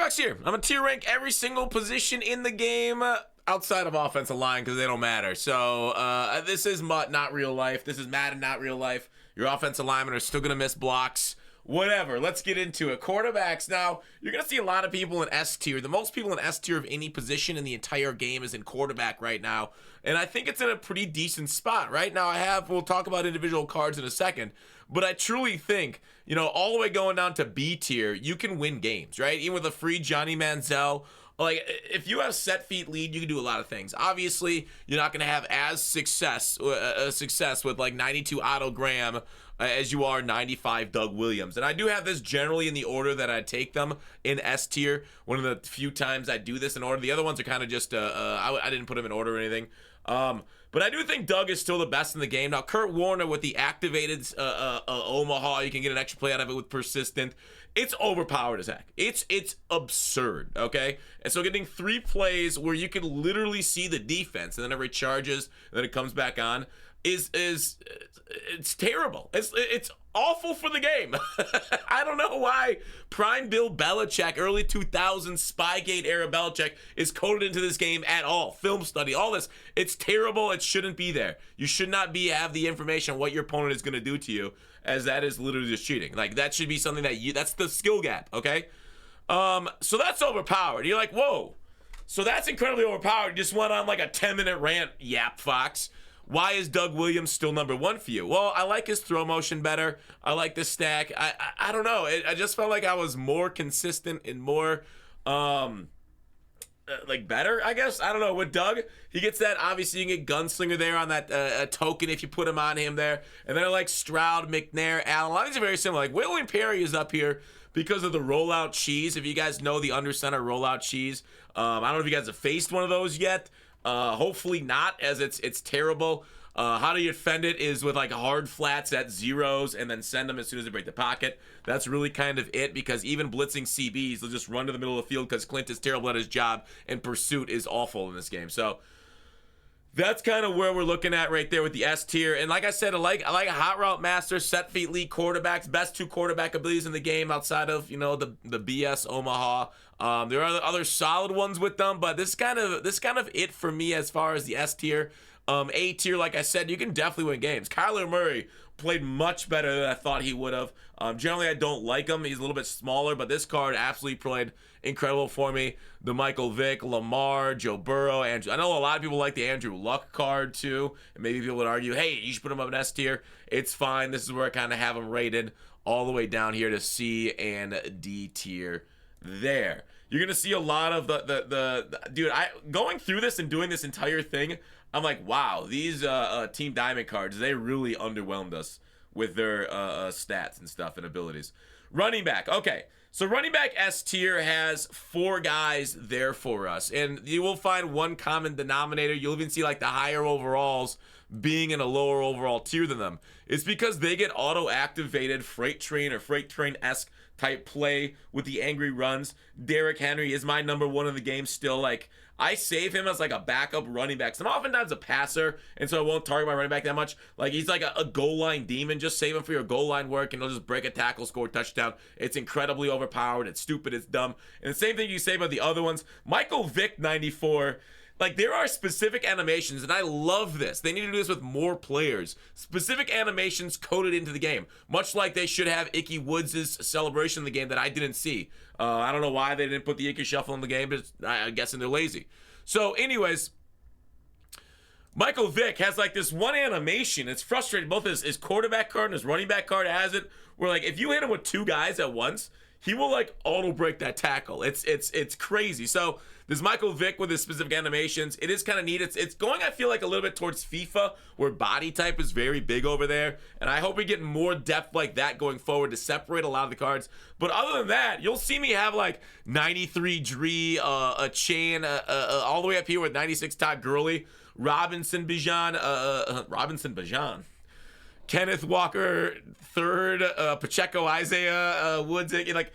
Quarterbacks here. I'm gonna tier rank every single position in the game outside of offensive line because they don't matter. So this is MUT, not real life. This is Madden, not real life. Your offensive linemen are still gonna miss blocks. Whatever, let's get into it. Quarterbacks, now, you're going to see a lot of people in S tier. The most people in S tier of any position in the entire game is in quarterback right now. And I think it's in a pretty decent spot. Right now, we'll talk about individual cards in a second. But I truly think, all the way going down to B tier, you can win games, right? Even with a free Johnny Manziel. Like, if you have set feet lead, you can do a lot of things. Obviously, you're not going to have as success with like 92 Otto Graham as you are 95 Doug Williams. And I do have this generally in the order that I take them in S tier. One of the few times I do this in order. The other ones are kind of just, I didn't put them in order or anything. But I do think Doug is still the best in the game. Now, Kurt Warner with the activated Omaha, you can get an extra play out of it with persistent. It's overpowered as heck. It's absurd, okay? And so getting 3 plays where you can literally see the defense and then it recharges and then it comes back on is it's terrible. It's awful for the game. I don't know why prime Bill Belichick, early 2000s Spygate era Belichick is coded into this game at all. Film study, all this. It's terrible. It shouldn't be there. You should not have the information on what your opponent is going to do to you, as that is literally just cheating. Like, that should be something that's the skill gap, okay? So that's overpowered. You're like, whoa. So that's incredibly overpowered. You just went on like a 10-minute rant, Yap Fox. Why is Doug Williams still number 1 for you? Well, I like his throw motion better. I like the stack. I don't know. I just felt like I was more consistent and more, better, I guess. I don't know. With Doug, he gets that. Obviously, you can get Gunslinger there on that token if you put him on him there. And they're like Stroud, McNair, Allen. A lot of these are very similar. Like, William Perry is up here because of the rollout cheese. If you guys know the under center rollout cheese. I don't know if you guys have faced one of those yet. Hopefully not, as it's terrible. How do you defend it is with like hard flats at zeros and then send them as soon as they break the pocket. That's really kind of it, because even blitzing CBs, they'll just run to the middle of the field because Clint is terrible at his job and pursuit is awful in this game. So that's kind of where we're looking at right there with the S tier. And like I said, I like a hot route master, set feet lead quarterbacks, best 2 quarterback abilities in the game outside of, the BS Omaha. There are other solid ones with them, but this kind of it for me as far as the S tier. A tier, like I said, you can definitely win games. Kyler Murray played much better than I thought he would have. Generally, I don't like him. He's a little bit smaller, but this card absolutely played incredible for me. The Michael Vick, Lamar, Joe Burrow, Andrew. I know a lot of people like the Andrew Luck card too, and maybe people would argue, hey, you should put him up in S tier. It's fine. This is where I kind of have him rated all the way down here to C and D tier there. You're going to see a lot of dude, going through this and doing this entire thing, I'm like, wow, these Team Diamond cards, they really underwhelmed us with their stats and stuff and abilities. Running back. Okay, so running back S tier has 4 guys there for us, and you will find one common denominator. You'll even see like the higher overalls being in a lower overall tier than them. It's because they get auto-activated freight train-esque type play with the angry runs. Derrick Henry is my number 1 in the game still. Like, I save him as like a backup running back. So I'm oftentimes a passer, and so I won't target my running back that much. Like, he's like a goal line demon. Just save him for your goal line work, and he'll just break a tackle, score a touchdown. It's incredibly overpowered. It's stupid. It's dumb. And the same thing you say about the other ones. Michael Vick, 94. Like, there are specific animations, and I love this. They need to do this with more players. Specific animations coded into the game, much like they should have Icky Woods' celebration in the game that I didn't see. I don't know why they didn't put the Icky Shuffle in the game, but I'm guessing they're lazy. So, anyways, Michael Vick has like this one animation. It's frustrating. Both his quarterback card and his running back card has it, where like if you hit him with 2 guys at once, he will like auto break that tackle. It's crazy. So this Michael Vick with his specific animations, it is kind of neat. It's going, I feel like, a little bit towards FIFA, where body type is very big over there. And I hope we get more depth like that going forward to separate a lot of the cards. But other than that, you'll see me have like 93 Dree, a chain, all the way up here with 96 Todd Gurley, Robinson Bijan, Kenneth Walker, 3rd, Pacheco, Isaiah Woods, like,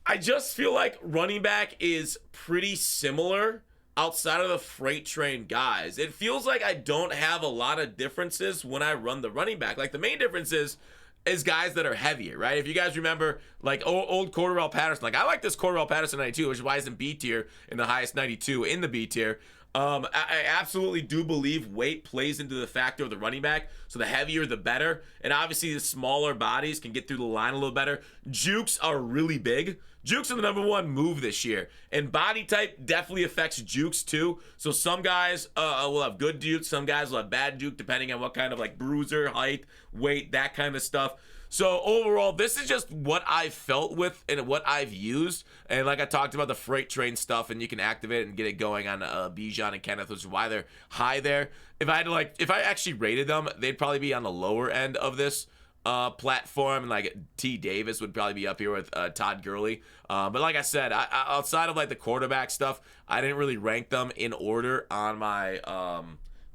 I just feel like running back is pretty similar outside of the freight train guys. It feels like I don't have a lot of differences when I run the running back. Like, the main difference is is guys that are heavier, right? If you guys remember, like old Cordarrelle Patterson, like I like this Cordarrelle Patterson 92, which is why he's in B tier in the highest 92 in the B tier. I absolutely do believe weight plays into the factor of the running back. So the heavier, the better. And obviously, the smaller bodies can get through the line a little better. Jukes are really big. Jukes are the #1 move this year. And body type definitely affects jukes too. So some guys will have good jukes. Some guys will have bad juke, depending on what kind of like bruiser, height, weight, that kind of stuff. So overall, this is just what I've felt with and what I've used. And like I talked about the freight train stuff, and you can activate it and get it going on Bijan and Kenneth, which is why they're high there. If I actually rated them, they'd probably be on the lower end of this platform, and like T. Davis would probably be up here with Todd Gurley. But like I said, outside of like the quarterback stuff, I didn't really rank them in order on my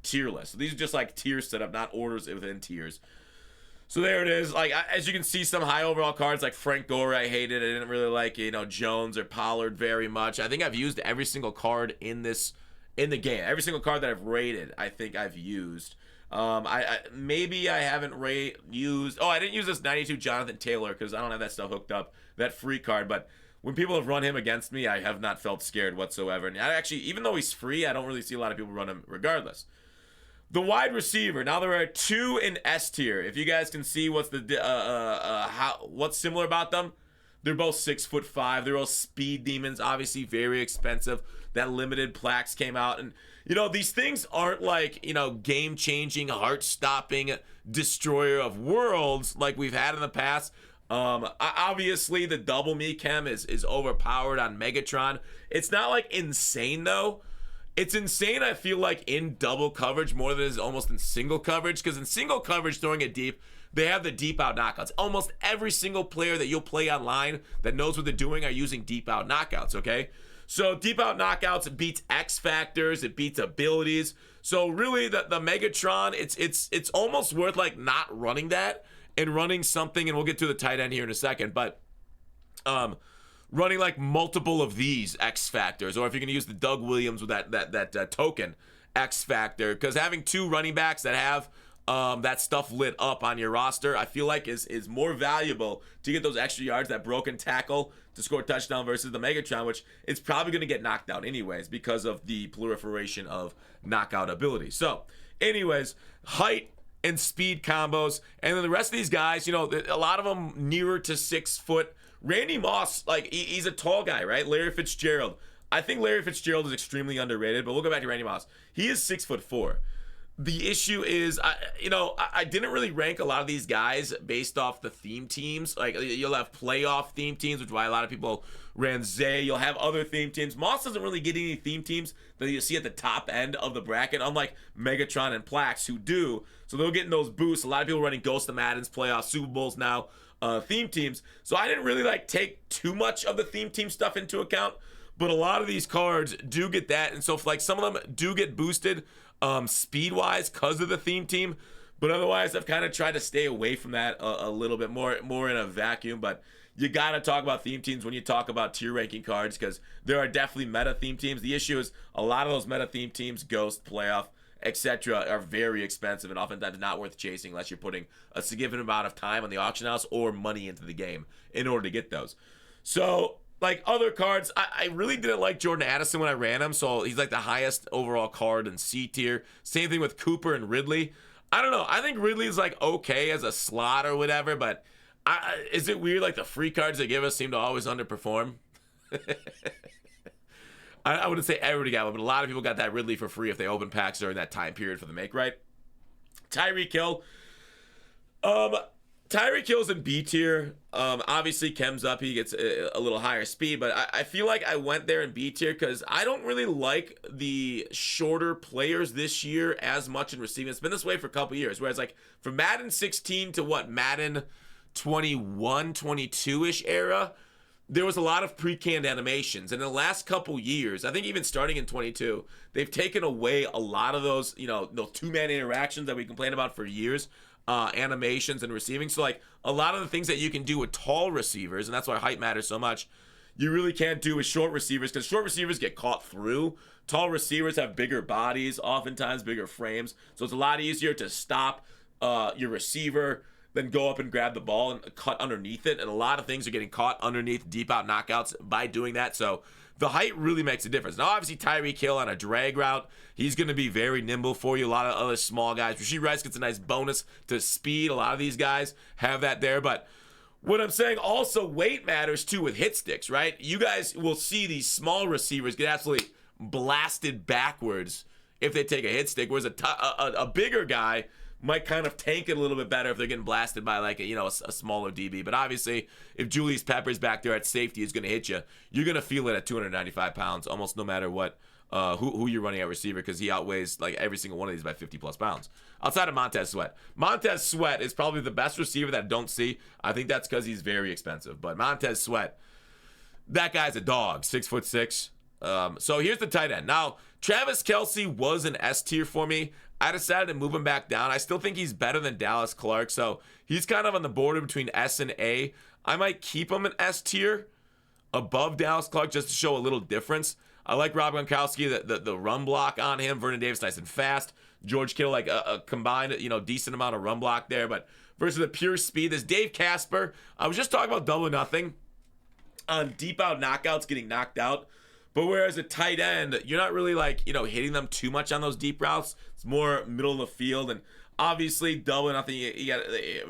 tier list. So these are just like tiers set up, not orders within tiers. So there it is. Like, as you can see, some high overall cards like Frank Gore, I hated. I didn't really like, Jones or Pollard very much. I think I've used every single card in the game. Every single card that I've rated, I think I've used. Maybe I haven't used. Oh, I didn't use this 92 Jonathan Taylor because I don't have that stuff hooked up. That free card, but when people have run him against me, I have not felt scared whatsoever. And I actually, even though he's free, I don't really see a lot of people run him regardless. The wide receiver. Now there are 2 in S tier. If you guys can see what's what's similar about them, they're both 6'5". They're both speed demons. Obviously very expensive. That limited plaques came out, and these things aren't like game-changing, heart-stopping destroyer of worlds like we've had in the past. Obviously the double me chem is overpowered on Megatron. It's not like insane though. It's insane, I feel like, in double coverage more than it is almost in single coverage. Because in single coverage, throwing it deep, they have the deep out knockouts. Almost every single player that you'll play online that knows what they're doing are using deep out knockouts, okay? So deep out knockouts, it beats X factors, it beats abilities. So really, the Megatron, it's almost worth like not running that and running something, and we'll get to the tight end here in a second, but running like multiple of these X factors, or if you're going to use the Doug Williams with that token X factor, because having 2 running backs that have that stuff lit up on your roster, I feel like is more valuable to get those extra yards, that broken tackle to score a touchdown versus the Megatron, which is probably going to get knocked out anyways because of the proliferation of knockout ability. So anyways, height and speed combos, and then the rest of these guys, a lot of them nearer to 6 foot. Randy Moss, like, he's a tall guy, right? Larry Fitzgerald. I think Larry Fitzgerald is extremely underrated, but we'll go back to Randy Moss. He is 6'4". The issue is, I didn't really rank a lot of these guys based off the theme teams. Like, you'll have playoff theme teams, which is why a lot of people ran Zay. You'll have other theme teams. Moss doesn't really get any theme teams that you see at the top end of the bracket, unlike Megatron and Plax, who do. So they'll get in those boosts. A lot of people running Ghost of Madden's playoffs, Super Bowls now. Theme teams. So I didn't really take too much of the theme team stuff into account, but a lot of these cards do get that, and so some of them do get boosted speed wise because of the theme team, but otherwise I've kind of tried to stay away from that a little bit more in a vacuum. But you gotta talk about theme teams when you talk about tier ranking cards, because there are definitely meta theme teams. The issue is a lot of those meta theme teams, Ghost, Playoff, etc., are very expensive and oftentimes not worth chasing unless you're putting a significant amount of time on the auction house or money into the game in order to get those. So, like other cards, I really didn't like Jordan Addison when I ran him, so he's like the highest overall card in C tier. Same thing with Cooper and Ridley. I don't know. I think Ridley is like okay as a slot or whatever, but is it weird like the free cards they give us seem to always underperform? I wouldn't say everybody got one, but a lot of people got that Ridley for free if they open packs during that time period for the make right. Tyreek Hill. Tyreek Hill's in B tier. Obviously, Chem's up. He gets a little higher speed, but I feel like I went there in B tier because I don't really like the shorter players this year as much in receiving. It's been this way for a couple years, whereas like from Madden 16 to Madden 21, 22-ish era, there was a lot of pre-canned animations. And in the last couple years, I think even starting in 22, they've taken away a lot of those, those two-man interactions that we complained about for years, animations and receiving. So, like, a lot of the things that you can do with tall receivers, and that's why height matters so much, you really can't do with short receivers, because short receivers get caught through. Tall receivers have bigger bodies, oftentimes bigger frames. So it's a lot easier to stop your receiver then go up and grab the ball and cut underneath it. And a lot of things are getting caught underneath deep out knockouts by doing that. So the height really makes a difference. Now, obviously, Tyreek Hill on a drag route, he's going to be very nimble for you. A lot of other small guys. Rashee Rice gets a nice bonus to speed. A lot of these guys have that there. But what I'm saying, also weight matters too with hit sticks, right? You guys will see these small receivers get absolutely blasted backwards if they take a hit stick, whereas a bigger guy might kind of tank it a little bit better if they're getting blasted by like a smaller DB. But obviously, if Julius Peppers back there at safety is going to hit you, you're going to feel it at 295 pounds, almost no matter what who you're running at receiver, because he outweighs like every single one of these by 50 plus pounds. Outside of Montez Sweat, Montez Sweat is probably the best receiver that I don't see. I think that's because he's very expensive. But Montez Sweat, that guy's a dog, 6'6". So here's the tight end. Now, Travis Kelce was an S tier for me. I decided to move him back down. I still think he's better than Dallas Clark, so he's kind of on the border between S and A. I might keep him an S tier above Dallas Clark just to show a little difference. I like Rob Gronkowski, the run block on him. Vernon Davis, nice and fast. George Kittle, like a combined, decent amount of run block there. But versus the pure speed, this Dave Casper, I was just talking about double nothing on deep out knockouts, getting knocked out. But whereas a tight end, you're not really hitting them too much on those deep routes. It's more middle of the field. And obviously, double nothing,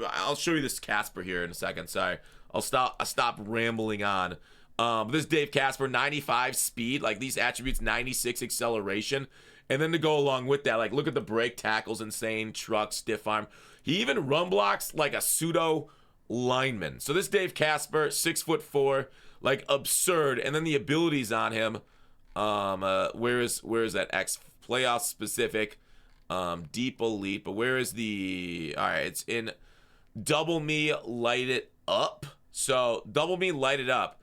I'll show you this Casper here in a second. Sorry. I'll stop rambling on. This Dave Casper, 95 speed, like these attributes, 96 acceleration. And then to go along with that, like look at the break tackles, insane, truck, stiff arm. He even run blocks like a pseudo lineman. So this Dave Casper, 6'4", like absurd. And then the abilities on him, where is that X playoff specific, deep elite, but where is all right, it's in double me, light it up. So double me, light it up.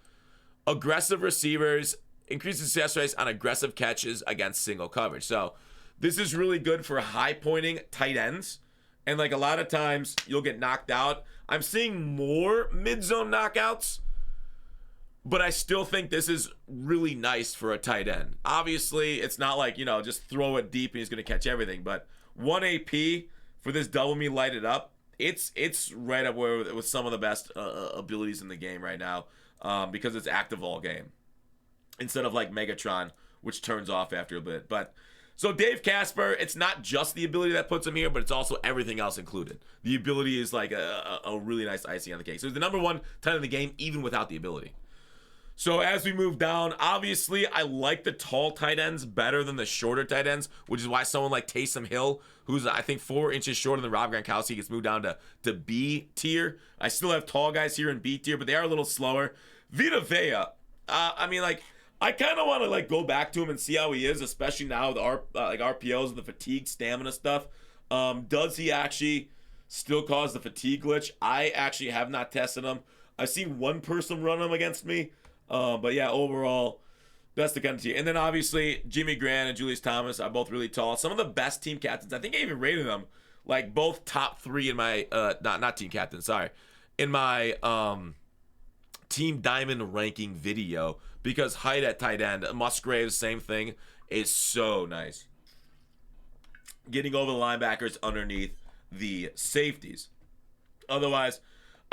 Aggressive receivers, increases success rates on aggressive catches against single coverage. So this is really good for high pointing tight ends. And like a lot of times you'll get knocked out. I'm seeing more mid-zone knockouts, but I still think this is really nice for a tight end. Obviously, it's not like, just throw it deep and he's going to catch everything. But 1 AP for this double me lighted up, it's right up where with some of the best abilities in the game right now, because it's active all game instead of like Megatron, which turns off after a bit. But so Dave Casper, it's not just the ability that puts him here, but it's also everything else included. The ability is like a really nice icing on the cake. So he's the number one tight end in the game, even without the ability. So as we move down, obviously I like the tall tight ends better than the shorter tight ends, which is why someone like Taysom Hill, who's I think 4 inches shorter than Rob Gronkowski, gets moved down to B tier. I still have tall guys here in B tier, but they are a little slower. Vita Vea, I kind of want to go back to him and see how he is, especially now with RPOs and the fatigue stamina stuff. Does he actually still cause the fatigue glitch? I actually have not tested him. I've seen one person run him against me. But yeah, overall, that's the kind of team. And then obviously, Jimmy Grant and Julius Thomas are both really tall. Some of the best team captains. I think I even rated them like both top 3 in my not team captains. Sorry, in my Team Diamond ranking video, because height at tight end, Musgrave, same thing, is so nice. Getting over the linebackers underneath the safeties. Otherwise,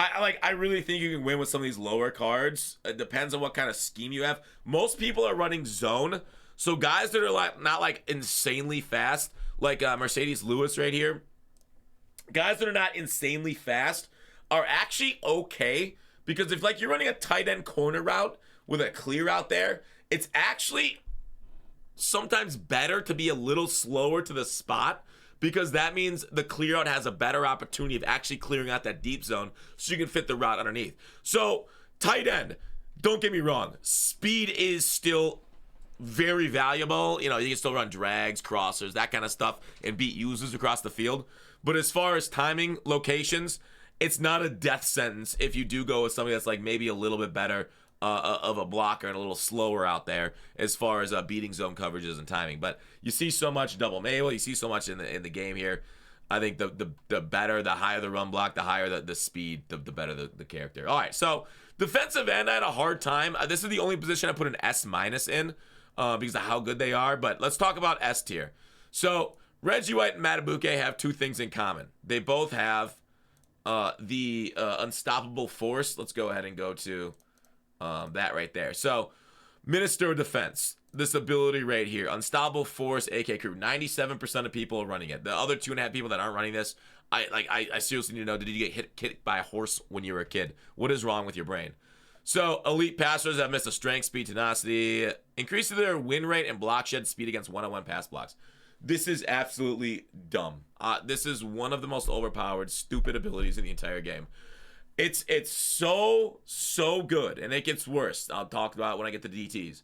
I really think you can win with some of these lower cards. It depends on what kind of scheme you have. Most people are running zone, so guys that are not insanely fast, like Mercedes Lewis right here, guys that are not insanely fast are actually okay, because if you're running a tight end corner route with a clear out there, it's actually sometimes better to be a little slower to the spot, because that means the clear out has a better opportunity of actually clearing out that deep zone so you can fit the route underneath. So tight end, don't get me wrong, speed is still very valuable. You can still run drags, crossers, that kind of stuff, and beat users across the field. But as far as timing, locations, it's not a death sentence if you do go with somebody that's maybe a little bit better of a blocker and a little slower out there as far as beating zone coverages and timing. But you see so much double Mabel, you see so much in the game here. I think the better, the higher the run block, the higher the speed, the better the character. All right, so defensive end, I had a hard time. This is the only position I put an S- in because of how good they are. But let's talk about S tier. So Reggie White and Matabuke have 2 things in common. They both have the unstoppable force. Let's go ahead and go to that right there. So Minister of Defense, this ability right here, Unstoppable Force, AK Crew. 97% of people are running it. The other 2.5 people that aren't running this, I seriously need to know, did you get hit by a horse when you were a kid? What is wrong with your brain? So elite passers have missed a strength, speed, tenacity, increases their win rate and block shed speed against one-on-one pass blocks. This is absolutely dumb. This is one of the most overpowered, stupid abilities in the entire game. It's so good, and it gets worse. I'll talk about it when I get to DTs.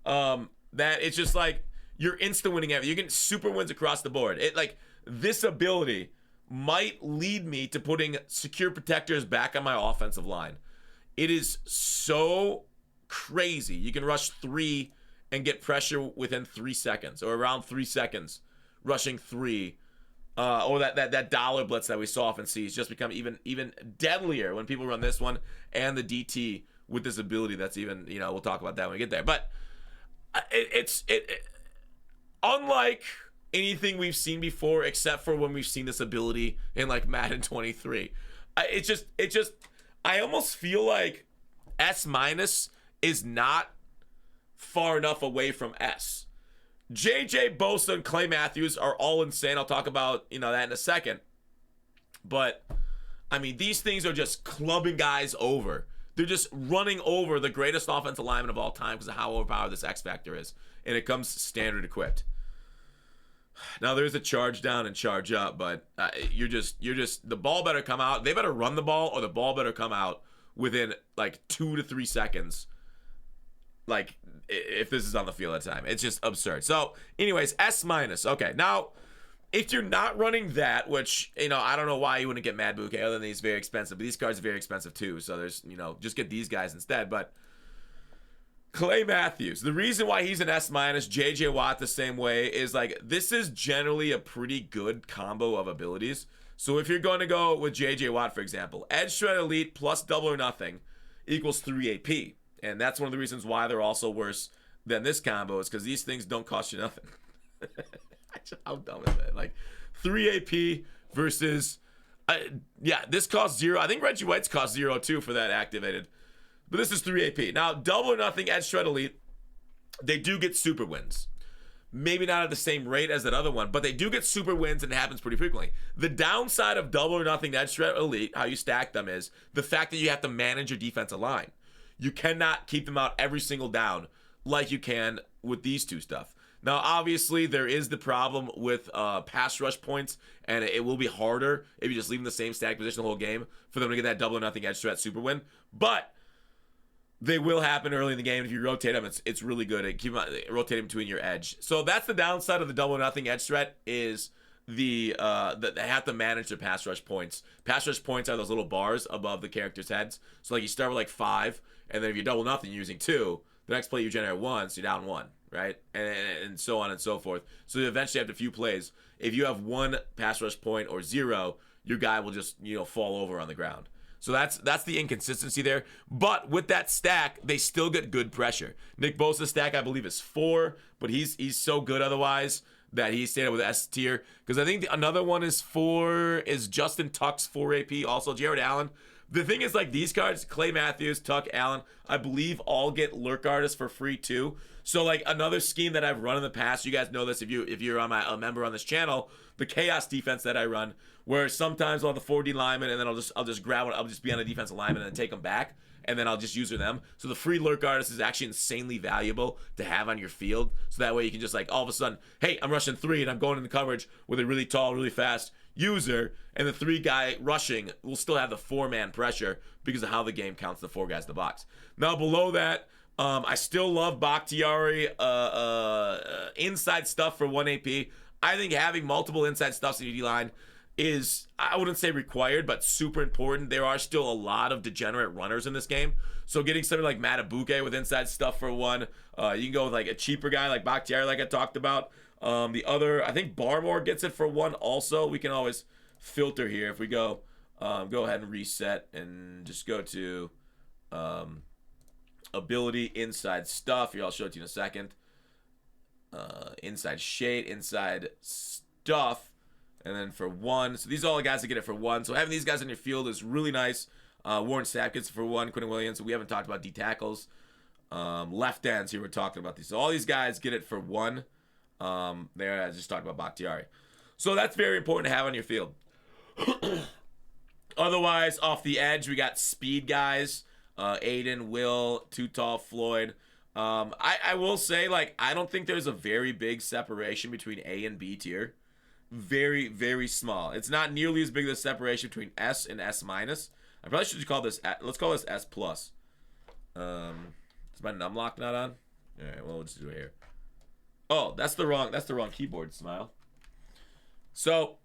That it's just like you're insta winning everything. You get super wins across the board. It like this ability might lead me to putting secure protectors back on my offensive line. It is so crazy. You can rush 3 and get pressure within 3 seconds, or around 3 seconds, rushing 3. Or that dollar blitz that we so often see has just become even deadlier when people run this one and the DT with this ability. That's even, we'll talk about that when we get there. But it's unlike anything we've seen before, except for when we've seen this ability in like Madden 23. It just I almost feel like S- is not far enough away from S. JJ, Bosa, and Clay Matthews are all insane. I'll talk about, that in a second. But, I mean, these things are just clubbing guys over. They're just running over the greatest offensive lineman of all time because of how overpowered this X Factor is. And it comes standard equipped. Now, there's a charge down and charge up, but you're just, the ball better come out. They better run the ball, or the ball better come out within, 2 to 3 seconds. If this is on the field at the time. It's just absurd. So, anyways, S-. Okay, now, if you're not running that, which, I don't know why you wouldn't get Mad Bouquet other than he's very expensive, but these cards are very expensive too, so there's, just get these guys instead. But Clay Matthews, the reason why he's an S-, JJ Watt the same way, is this is generally a pretty good combo of abilities. So if you're going to go with JJ Watt, for example, Edge Shred Elite plus double or nothing equals 3 AP. And that's one of the reasons why they're also worse than this combo, is because these things don't cost you nothing. How dumb is that? 3 AP versus, this costs 0. I think Reggie White's cost 0 too for that activated. But this is 3 AP. Now, double or nothing, Edge Shred Elite, they do get super wins. Maybe not at the same rate as that other one, but they do get super wins, and it happens pretty frequently. The downside of double or nothing Edge Shred Elite, how you stack them, is the fact that you have to manage your defensive line. You cannot keep them out every single down like you can with these two stuff. Now, obviously, there is the problem with pass rush points, and it will be harder if you just leave them the same stack position the whole game for them to get that double or nothing edge threat super win. But they will happen early in the game. If you rotate them, it's really good. Rotate them between your edge. So that's the downside of the double or nothing edge threat, is they have to manage their pass rush points. Pass rush points are those little bars above the characters' heads. So you start with 5, and then if you double nothing, you're using 2. The next play you generate 1, so you're down 1, right? And so on and so forth. So eventually after a few plays, if you have 1 pass rush point or 0, your guy will just fall over on the ground. So that's the inconsistency there. But with that stack, they still get good pressure. Nick Bosa's stack, I believe, is 4, but he's so good otherwise that he stayed up with S tier. Because I think another one is Justin Tuck's 4 AP, also Jared Allen. The thing is, these cards, Clay Matthews, Tuck, Allen, I believe all get Lurk Artists for free too. So another scheme that I've run in the past, you guys know this if you're a member on this channel, the Chaos defense that I run, where sometimes I'll have the 4D lineman, and then I'll just grab one, I'll just be on a defensive lineman and then take them back, and then I'll just use them. So the free Lurk Artist is actually insanely valuable to have on your field. So that way you can just all of a sudden, hey, I'm rushing 3 and I'm going into coverage with a really tall, really fast user, and the 3 guy rushing will still have the 4-man pressure because of how the game counts the 4 guys in the box. Now below that, I still love Bakhtiari inside stuff for 1 AP. I think having multiple inside stuffs in your D-line is, I wouldn't say required, but super important. There are still a lot of degenerate runners in this game. So getting something like Matabuke with inside stuff for 1, you can go with a cheaper guy like Bakhtiari, like I talked about. The other, I think Barmore gets it for 1 also. We can always filter here. If we go ahead and reset and just go to ability, inside stuff. Here, I'll show it to you in a second. Inside shade, inside stuff. And then for 1, so these are all the guys that get it for 1. So having these guys in your field is really nice. Warren Sapp gets it for 1. Quentin Williams. We haven't talked about D tackles. Left ends here, we're talking about these. So all these guys get it for 1. There, I just talked about Bakhtiari. So that's very important to have on your field. Otherwise, off the edge, we got speed guys. Aiden, Will, Too Tall, Floyd. I will say, like, I don't think there's a very big separation between A and B tier. Very, very small. It's not nearly as big as the separation between S and S minus. I probably should call this, let's call this S plus. Is my numlock not on? All right, well, we'll just do it here. Oh, that's the wrong keyboard, Smile. So,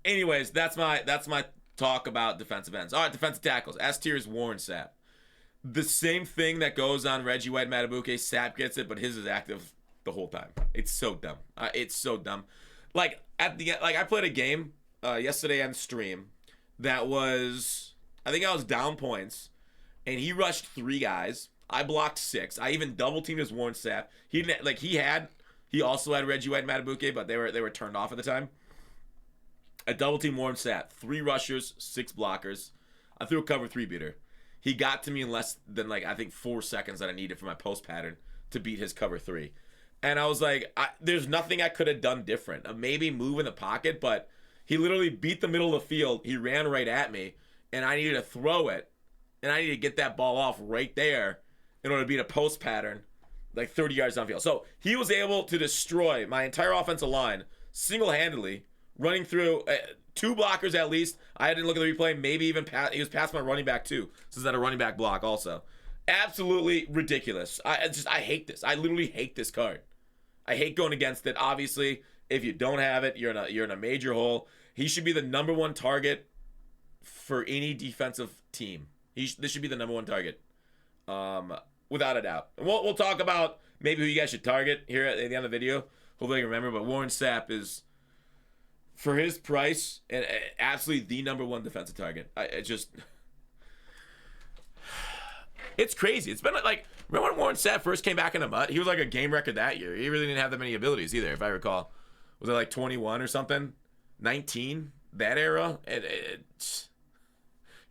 anyways, that's my talk about defensive ends. All right, defensive tackles. S tier is Warren Sapp. The same thing that goes on Reggie White, Matabuke. Sapp gets it, but his is active the whole time. It's so dumb. It's so dumb. Like at the end, like I played a game yesterday on stream that was, I think I was down points, and he rushed 3 guys. I blocked 6. I even double teamed his Warren Sapp. He didn't like he also had Reggie White and Matabuke, but they were turned off at the time. I double teamed Warren Sapp. 3 rushers, 6 blockers. I threw a cover 3 beater. He got to me in less than like I think 4 seconds that I needed for my post pattern to beat his cover 3. And I was like, there's nothing I could have done different. Maybe move in the pocket, but he literally beat the middle of the field. He ran right at me, and I needed to throw it, and I needed to get that ball off right there in order to beat a post pattern like 30 yards downfield. So he was able to destroy my entire offensive line single-handedly, running through 2 blockers at least. I didn't look at the replay. Maybe even he was past my running back too. So is that a running back block also? Absolutely ridiculous. I hate this. I literally hate this card. I hate going against it. Obviously, if you don't have it, you're in a major hole. He should be the number 1 target for any defensive team. This should be the number 1 target, without a doubt. And we'll talk about maybe who you guys should target here at the end of the video. Hopefully, I can remember. But Warren Sapp is, for his price, and absolutely the number 1 defensive target. It's crazy. It's been like, remember when Warren Sapp first came back in the MUT? He was like a game record that year. He really didn't have that many abilities either, if I recall. Was it like 21 or something? 19? That era? And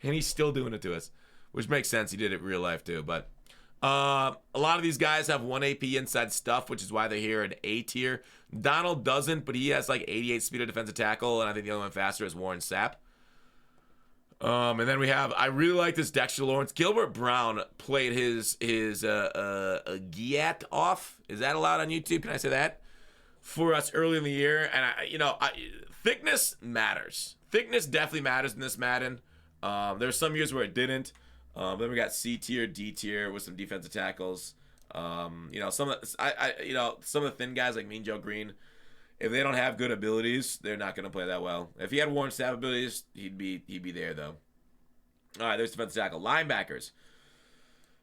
he's still doing it to us, which makes sense. He did it in real life too. But a lot of these guys have 1 AP inside stuff, which is why they're here in A tier. Donald doesn't, but he has like 88 speed of defensive tackle, and I think the only one faster is Warren Sapp. And then we have, I really like this Dexter Lawrence. Gilbert Brown played his Giat off. Is that allowed on YouTube? Can I say that? For us early in the year. And thickness matters. Thickness definitely matters in this Madden. There's some years where it didn't. Then we got C tier, D tier with some defensive tackles. Some of the thin guys like Mean Joe Green, if they don't have good abilities, they're not going to play that well. If he had Warren Sapp abilities, he'd be there though. All right, there's defensive tackle. Linebackers.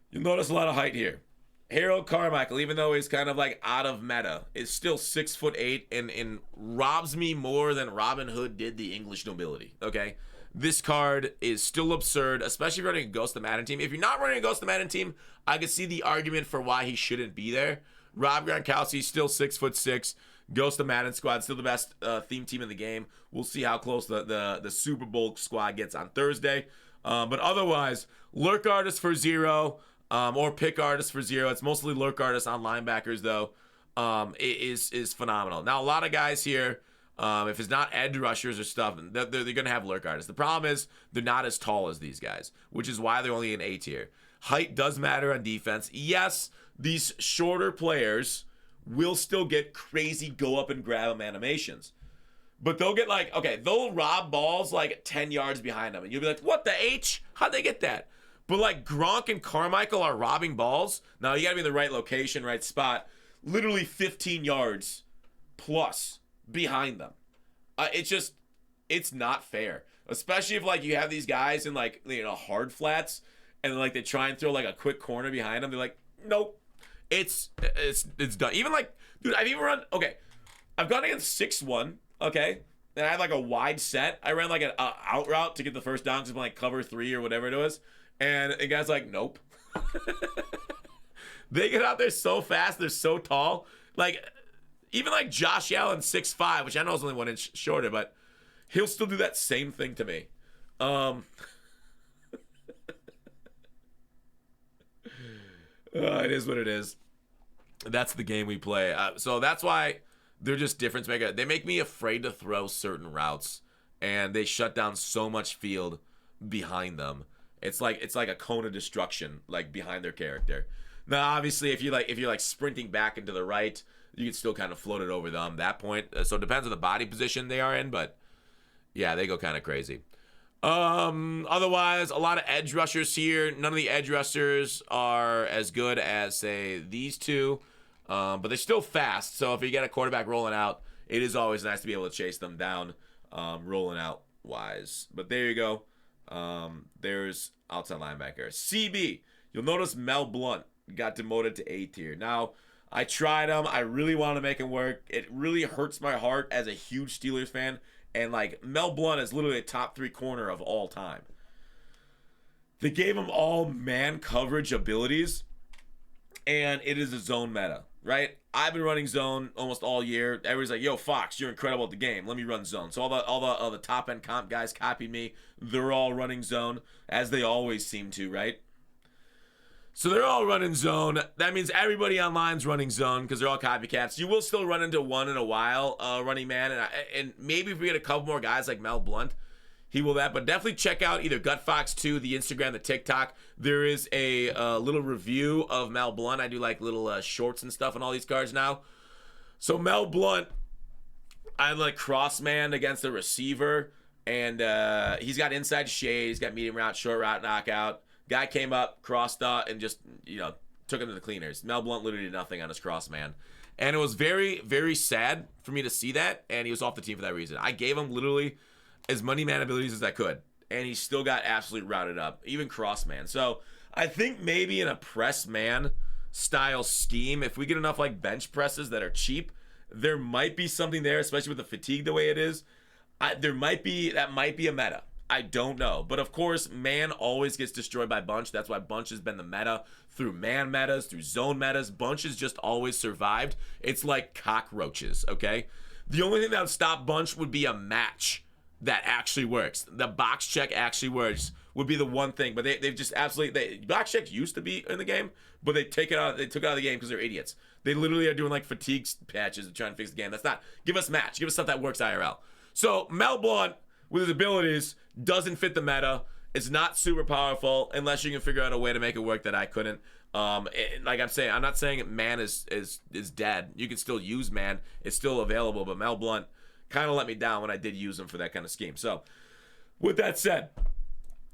You'll notice a lot of height here. Harold Carmichael, even though he's kind of like out of meta, is still 6'8" and robs me more than Robin Hood did the English nobility. Okay, this card is still absurd, especially if you're running a Ghost of Madden team. If you're not running a Ghost of Madden team, I could see the argument for why he shouldn't be there. Rob Gronkowski, still 6'6". Ghost of Madden squad, still the best theme team in the game. We'll see how close the Super Bowl squad gets on Thursday. But otherwise, lurk artist for 0, or pick artist for 0. It's mostly lurk artist on linebackers though. Is phenomenal. Now a lot of guys here, if it's not edge rushers or stuff, they're gonna have lurk artists. The problem is they're not as tall as these guys, which is why they're only in A tier. Height does matter on defense. Yes, these shorter players will still get crazy go up and grab them animations. But they'll get they'll rob balls like 10 yards behind them. And you'll be like, what the H? How'd they get that? But like Gronk and Carmichael are robbing balls. Now you gotta be in the right location, right spot. Literally 15 yards plus behind them. It's not fair. Especially if like you have these guys in like, hard flats and like they try and throw like a quick corner behind them. They're like, nope. It's done. Even like, dude, I've gone against 6-1, okay? And I had like a wide set. I ran like an out route to get the first down because like cover 3 or whatever it was. And the guy's like, nope. They get out there so fast. They're so tall. Like, even like Josh Allen 6'5", which I know is only 1 inch shorter, but he'll still do that same thing to me. It is what it is. That's the game we play. So that's why they're just difference maker. They make me afraid to throw certain routes, and they shut down so much field behind them. It's like a cone of destruction, like behind their character. Now, obviously, if you're like sprinting back into the right, you can still kind of float it over them at that point. So it depends on the body position they are in, but yeah, they go kind of crazy. Otherwise, a lot of edge rushers here. None of the edge rushers are as good as, say, these two, but they're still fast. So if you get a quarterback rolling out, it is always nice to be able to chase them down, rolling out wise. But there you go. There's outside linebacker. CB. You'll notice Mel Blount got demoted to A tier. Now, I tried him. I really want to make him work. It really hurts my heart as a huge Steelers fan. And, like, Mel Blount is literally a top 3 corner of all time. They gave him all man coverage abilities, and it is a zone meta, right? I've been running zone almost all year. Everybody's like, yo, Fox, you're incredible at the game. Let me run zone. So all the top-end comp guys copied me. They're all running zone, as they always seem to, right? So they're all running zone. That means everybody online's running zone because they're all copycats. You will still run into one in a while running man. And maybe if we get a couple more guys like Mel Blount, he will that. But definitely check out either GutFox2, the Instagram, the TikTok. There is a little review of Mel Blount. I do like little shorts and stuff on all these cards now. So Mel Blount, I like cross man against the receiver. And he's got inside shade. He's got medium route, short route, knockout. Guy came up, crossed out, and just, took him to the cleaners. Mel Blount literally did nothing on his cross man. And it was very, very sad for me to see that, and he was off the team for that reason. I gave him literally as many man abilities as I could, and he still got absolutely routed up, even cross man. So I think maybe in a press man style scheme, if we get enough like bench presses that are cheap, there might be something there, especially with the fatigue the way it is. That might be a meta. I don't know. But of course, man always gets destroyed by bunch. That's why bunch has been the meta through man metas, through zone metas. Bunch has just always survived. It's like cockroaches, okay? The only thing that would stop bunch would be a match that actually works. The box check actually works would be the one thing. But they've just absolutely... box checks used to be in the game, but they took it out of the game because they're idiots. They literally are doing like fatigue patches to try and fix the game. That's not... Give us match. Give us stuff that works IRL. So Mel Blount, with his abilities, doesn't fit the meta. It's not super powerful unless you can figure out a way to make it work that I couldn't. Like I'm saying, I'm not saying man is dead. You can still use man. It's still available, but Mel Blount kind of let me down when I did use him for that kind of scheme. So, with that said,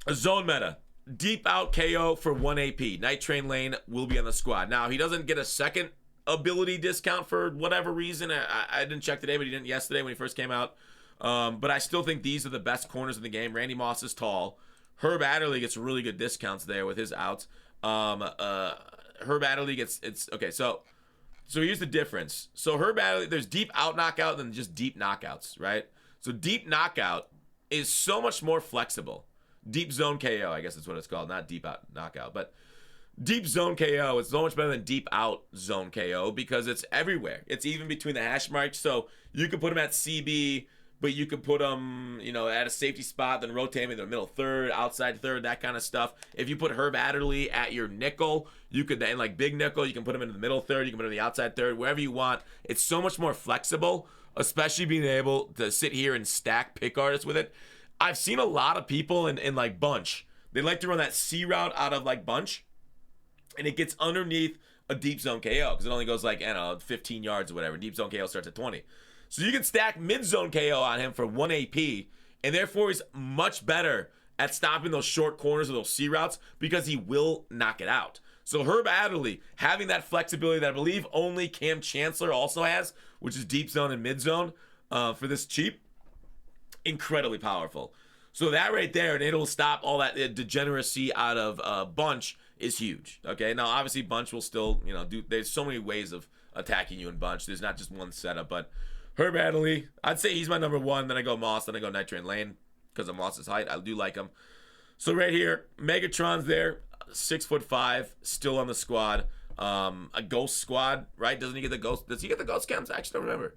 a zone meta. Deep out KO for 1 AP. Night Train Lane will be on the squad. Now, he doesn't get a second ability discount for whatever reason. I didn't check today, but he didn't yesterday when he first came out. But I still think these are the best corners in the game. Randy Moss is tall. Herb Adderley gets really good discounts there with his outs. Herb Adderley gets okay. So here's the difference. So Herb Adderley, there's deep out knockout than just deep knockouts, right? So deep knockout is so much more flexible. Deep zone KO, I guess that's what it's called, not deep out knockout, but deep zone KO is so much better than deep out zone KO because it's everywhere. It's even between the hash marks. So you can put him at CB. But you could put them, at a safety spot, then rotate him in the middle third, outside third, that kind of stuff. If you put Herb Adderley at your nickel, you could then, like big nickel, you can put him in the middle third, you can put him in the outside third, wherever you want. It's so much more flexible, especially being able to sit here and stack pick artists with it. I've seen a lot of people in like bunch. They like to run that C route out of like bunch, and it gets underneath a deep zone KO because it only goes like, 15 yards or whatever. Deep zone KO starts at 20. So you can stack mid-zone KO on him for 1 AP, and therefore he's much better at stopping those short corners or those C routes because he will knock it out. So Herb Adderley, having that flexibility that I believe only Cam Chancellor also has, which is deep zone and mid-zone for this cheap, incredibly powerful. So that right there, and it'll stop all that degeneracy out of bunch is huge. Okay, now obviously bunch will still, there's so many ways of attacking you in bunch. There's not just one setup, but Herb Adderley, I'd say he's my number one. Then I go Moss. Then I go Night Train Lane because of Moss's height. I do like him. So right here, Megatron's there, 6'5", still on the squad. A ghost squad, right? Doesn't he get the ghost? Does he get the ghost chems? I actually don't remember.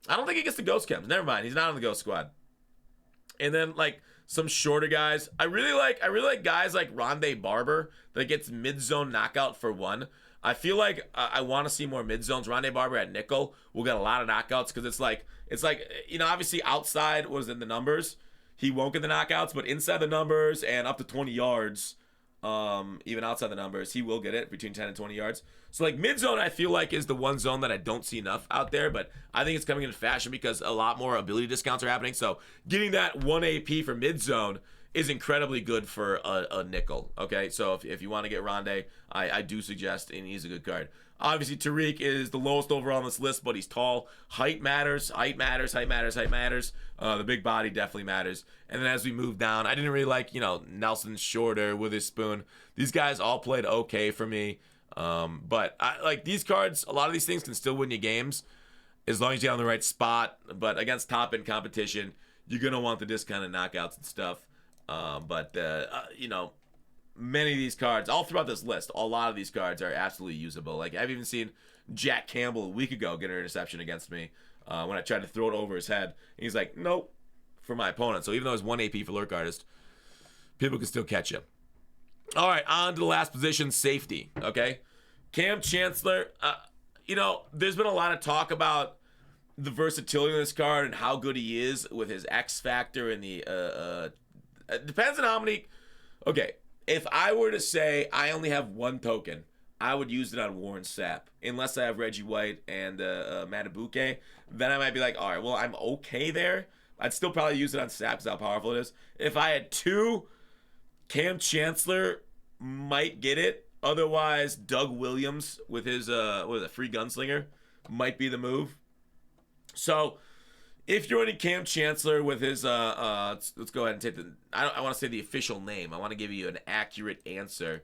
I don't think he gets the ghost chems. Never mind. He's not on the ghost squad. And then like some shorter guys. I really like guys like Rondé Barber that gets mid-zone knockout for 1. I feel like I want to see more mid-zones. Rondé Barber at nickel will get a lot of knockouts because it's like, you know, obviously outside was in the numbers. He won't get the knockouts, but inside the numbers and up to 20 yards, even outside the numbers, he will get it between 10 and 20 yards. So like mid-zone, I feel like is the one zone that I don't see enough out there, but I think it's coming into fashion because a lot more ability discounts are happening. So getting that 1 AP for mid-zone is incredibly good for a nickel. Okay, so if you want to get Rondé, I do suggest, and he's a good card. Obviously, Tariq is the lowest overall on this list, but he's tall. Height matters. Height matters. Height matters. Height matters. The big body definitely matters. And then as we move down, I didn't really like, you know, Nelson Shorter, Witherspoon. These guys all played okay for me. But I like these cards. A lot of these things can still win you games as long as you're on the right spot. But against top-end competition, you're going to want the discounted knockouts and stuff. You know, many of these cards, all throughout this list, a lot of these cards are absolutely usable. Like, I've even seen Jack Campbell a week ago get an interception against me when I tried to throw it over his head. And he's like, nope, for my opponent. So even though it's 1 AP for Lurk Artist, people can still catch you. All right, on to the last position, safety, okay? Cam Chancellor, you know, there's been a lot of talk about the versatility of this card and how good he is with his X factor and the, it depends on how many, okay, if I were to say I only have 1 token, I would use it on Warren Sapp. Unless I have Reggie White and Matabuke, then I might be like, all right, well, I'm okay there. I'd still probably use it on Sapp because how powerful it is. If I had 2, Cam Chancellor might get it. Otherwise, Doug Williams with his free gunslinger might be the move. So if you're running Cam Chancellor with his let's go ahead and take the I want to say the official name. I want to give you an accurate answer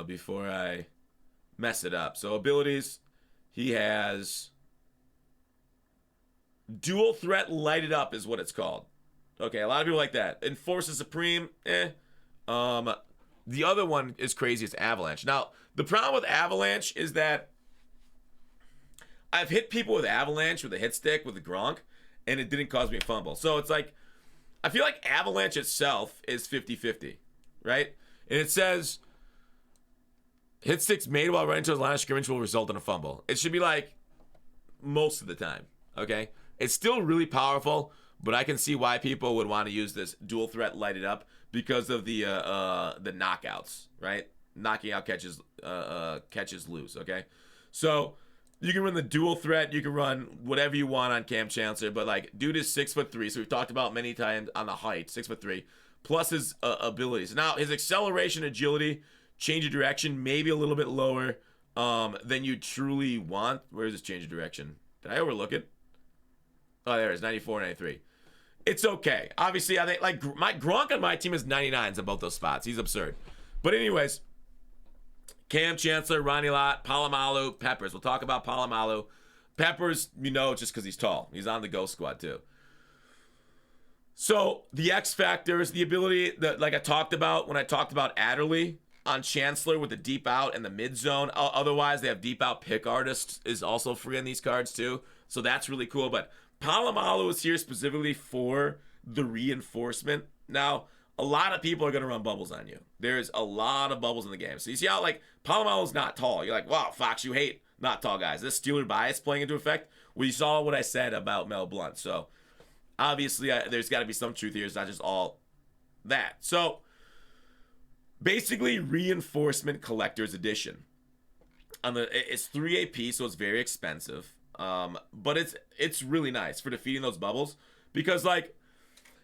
before I mess it up. So abilities, he has dual threat lighted up is what it's called. Okay, a lot of people like that. Enforces Supreme, the other one is crazy, it's Avalanche. Now, the problem with Avalanche is that I've hit people with Avalanche with a hit stick with a Gronk, and it didn't cause me a fumble. So it's like, I feel like Avalanche itself is 50-50, right? And it says, hit sticks made while running to his line of scrimmage will result in a fumble. It should be like most of the time, okay? It's still really powerful, but I can see why people would want to use this dual threat lighted up because of the knockouts, right? Knocking out catches loose, okay? So you can run the dual threat. You can run whatever you want on Cam Chancellor, but like, dude is 6'3", so we've talked about many times on the height, 6'3", plus his abilities. Now his acceleration, agility, change of direction, maybe a little bit lower than you truly want. Where's his change of direction? Did I overlook it? Oh, there it is, 94, 93. It's okay. Obviously, I think like my Gronk on my team is 99s in both those spots. He's absurd. But anyways, Cam Chancellor, Ronnie Lott, Palomalu, Peppers. We'll talk about Palomalu. Peppers, you know, just because he's tall. He's on the Ghost Squad too. So the X factors, the ability that, like I talked about when I talked about Adderley on Chancellor with the deep out and the mid zone. Otherwise, they have deep out pick artists is also free on these cards too. So that's really cool. But Palomalu is here specifically for the reinforcement. Now, a lot of people are going to run bubbles on you. There's a lot of bubbles in the game. So you see how, like, Palomalu's not tall. You're like, wow, Fox, you hate not tall guys. This Steeler bias playing into effect. Well, you saw what I said about Mel Blount. So, obviously, there's got to be some truth here. It's not just all that. So, basically, Reinforcement Collector's Edition. It's 3 AP, so it's very expensive. But it's really nice for defeating those bubbles because, like,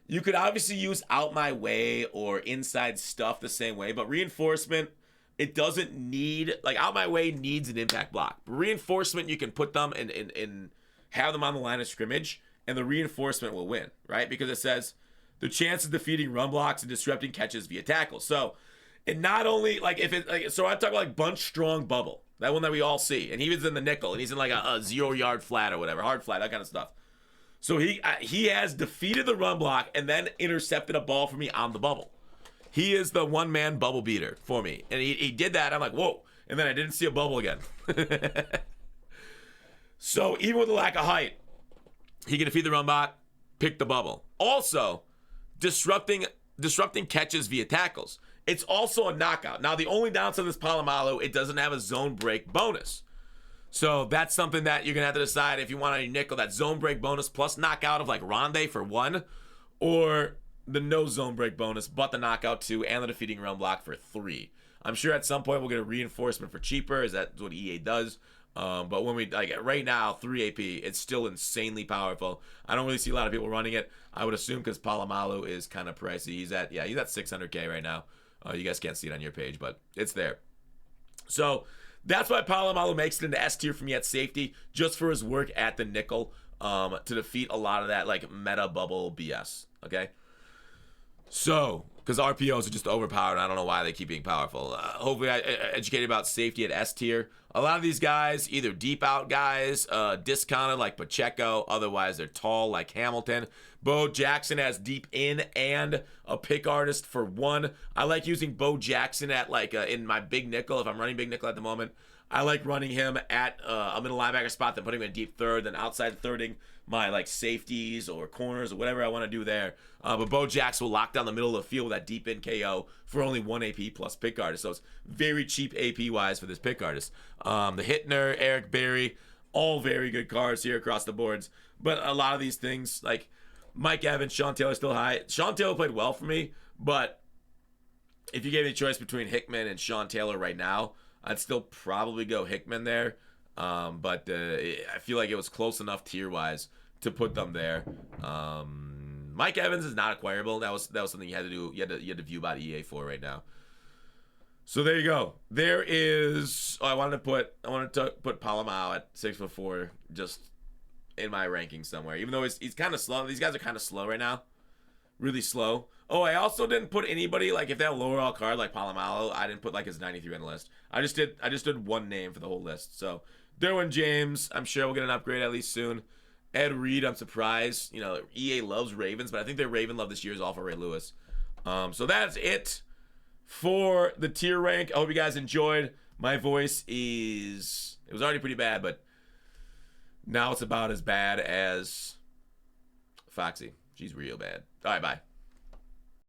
you could obviously use Out My Way or Inside Stuff the same way, but Reinforcement, it doesn't need, like, Out My Way needs an impact block. But Reinforcement, you can put them and have them on the line of scrimmage, and the Reinforcement will win, right? Because it says the chance of defeating run blocks and disrupting catches via tackles. So, it not only, like, if it, like, so I'm talking like Bunch Strong Bubble, that one that we all see, and he was in the nickel, and he's in like a 0-yard flat or whatever, hard flat, that kind of stuff. So he has defeated the run block and then intercepted a ball for me on the bubble. He is the one-man bubble beater for me. And he did that. I'm like, whoa. and then I didn't see a bubble again. So even with the lack of height, he can defeat the run bot, pick the bubble. Also, disrupting catches via tackles. It's also a knockout. Now, the only downside of this Palomalu, it doesn't have a zone break bonus. So that's something that you're going to have to decide if you want on your nickel, that zone break bonus plus knockout of like Rondé for 1, or the no zone break bonus, but the knockout 2 and the defeating run block for 3. I'm sure at some point we'll get a reinforcement for cheaper, as that's what EA does. But when we, like right now, 3 AP, it's still insanely powerful. I don't really see a lot of people running it. I would assume because Palomalu is kind of pricey. He's at 600K right now. You guys can't see it on your page, but it's there. So that's why Palomalu makes it into S tier for me at safety, just for his work at the nickel, to defeat a lot of that like meta bubble BS. Okay. So, because RPOs are just overpowered, I don't know why they keep being powerful. Hopefully, I educated about safety at S tier. A lot of these guys, either deep out guys, discounted like Pacheco, otherwise they're tall like Hamilton. Bo Jackson has deep in and a pick artist for 1. I like using Bo Jackson at like in my big nickel. If I'm running big nickel at the moment, I like running him at a middle linebacker spot, then putting him in deep third, then outside thirding my like safeties or corners or whatever I want to do there. But Bo Jackson will lock down the middle of the field with that deep in KO for only 1 AP plus pick artist. So it's very cheap AP wise for this pick artist. The Hittner, Eric Berry, all very good cards here across the boards. But a lot of these things, like Mike Evans, Sean Taylor still high. Sean Taylor played well for me, but if you gave me a choice between Hickman and Sean Taylor right now, I'd still probably go Hickman there. But I feel like it was close enough tier-wise to put them there. Mike Evans is not acquirable. That was something you had to do. You had to view about EA for right now. So there you go. There is. I wanted to put Palomalu at 6'4", just in my ranking somewhere. Even though he's kind of slow. These guys are kind of slow right now. Really slow. Oh, I also didn't put anybody, like if they have a lower all card like Palomalu, I didn't put like his 93 on the list. I just did one name for the whole list. So Derwin James, I'm sure we'll get an upgrade at least soon. Ed Reed, I'm surprised. You know, EA loves Ravens, but I think their Raven love this year is all for Ray Lewis. So that's it for the tier rank. I hope you guys enjoyed. My voice it was already pretty bad, but now it's about as bad as Foxy. She's real bad. All right, bye.